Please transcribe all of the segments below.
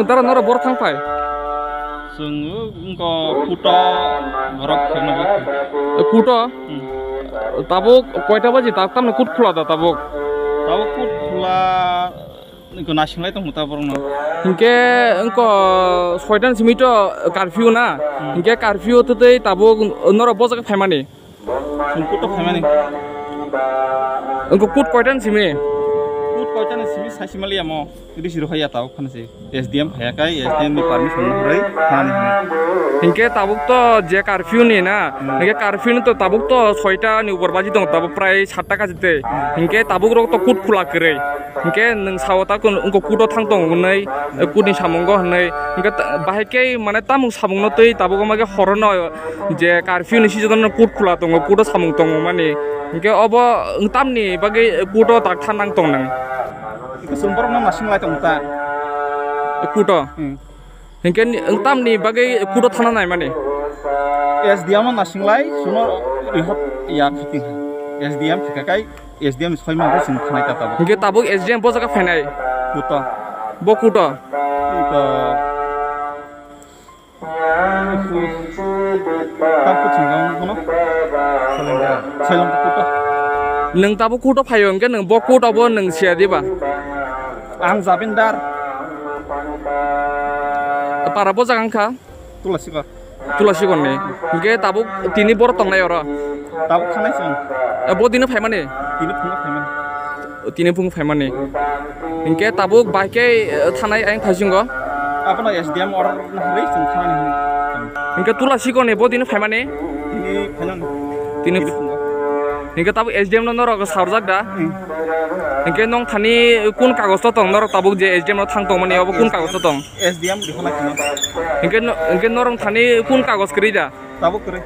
Ntar nora bor thangpai. Sungguh engkau kuto borok karena Kuto. Tabuk koita baji tak tamne kut khula da tabuk. tahu kut pula engkau nasional itu muta borong. Hingke engko soitan simito curfew na. Hingke curfew tu tei tabuk nora bojak phaimani. Sungguh tu kemana? Engko kut koitan simi. Kut kau cina sini saya simali ya mau jadi siru kaya tahu kan sih. SDM kaya kai SDM di permis menurut kan ini. Hingke tabuk to je curfew ni na. Hingke curfew ni to tabuk to soita ni upor baji dong tabuk prai 7 ta kajite. Hingke tabuk rok to kut khula kere. Hingke neng sawata kun engko kuto thang tong nai kudni samongo nai. Hingke bahike mane tamung samungno tei tabuk mage horono je curfew ni sijon kut khula tong kuto samung tong mane. Hingke obo tamni bage kuto tak thanang tong nang. Itu sumber nama nasional itu muta. Kuto. Hingke tamni bage kuto thana nai mane. SDM nasional suno lihat ya fitting. SDM kai SDM sekali mampu sing kena kata. Hingke tabuk SDM bojak phainai. Kuto. Bo kuto. Itu takut singgung kono. Selong kuto. Neng tabuk kuto phayo hingke neng bo kuto bo neng sia di ba. Ang Zabindar Para bojak angka tulasi kor. tulasi konne. Hingke tabuk tini bor tong nai ora. Tahu kanai sing. Bo dino phaimane. Ini punya teman. Tini pung phaimane. Hingke tabuk bahike thanai aing phasinggo. Apa no SDM orang nahri sing kanai ini. Hingke tulasi konne bo dino phaimane. Ini kanan. Tini hingke tabuk SDM no norok sarjak da. Hingke nong thani kun kagos to tong norok tabuk je SDM no thang tong mane obo kun kagos to tong. SDM di mana kini. Hingke norong thani kun kagos kri da. Tahu kere.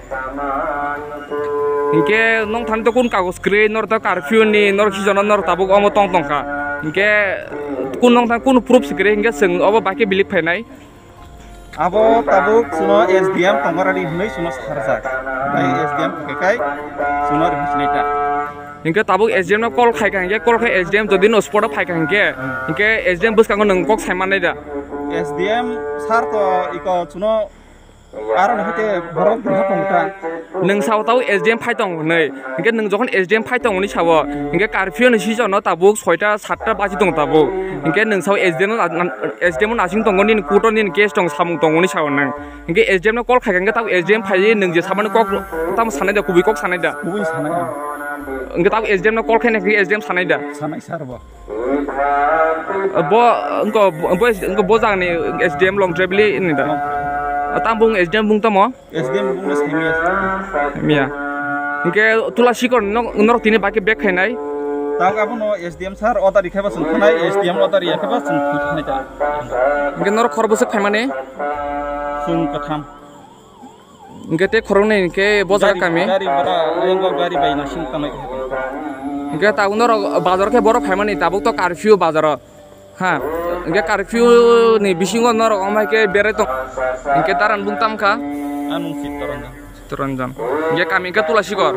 Hingke nong thani to kun kagos kri nor to curfew ni nor kijono nor tabuk omo tong tong ka. Hingke kun nong thang kun proof sikre hingke sing obo baki bilik phainai. Abo tabuk suno SDM tongoradi hunai suno sarjak. Nai SDM kai suno rihusnaita. Hingke tabuk SDM no call khai ka hingke call khai SDM jodi no sport phai ka hingke SDM buskango nang kok saimane da. SDM sar to iko suno aron hite borok berha pongta. Neng saw tahu SDM phai tong nei. Hingke neng jokon SDM phai tong ni sawo. Hingke curfew ni sijon no tabuk 6 ta 7 ta baji tong tabuk. Hingke neng saw SDM no nasing tong ni kuto ni case tong samung tong ni sawo nang. Hingke SDM no call khai ka hingke tahu SDM phai neng je samane kok tam sanai da kubi kok sanai da. Kubi sanai. Hingke tahu SDM no call khai ne SDM sanai da. Sanai sarbo. Bo engko bojang ni SDM long travel ini da. Tambung SDM bung tamo. SDM bungas hemias. Mia. Hingke tulasi kon norok tini baki back khainai. Tahu apa no SDM sar oda dikhaba sung khanai SDM oda rikhaba sung khanai ta. Hingke norok khorbosek phaimane Sung katham. hingke te khorong nei hingke bojak kami. Gari bara engko gari baina sing kamai. Hingke tahu norok bazar ke borok phaimane tabuk to curfew bazar. Ha. Hingke curfew ni bisingo norok omai ke bere tong. Hingke taran bungtam ka Anung sitoran. Turanjan. Hingke kami ke tulasi kor.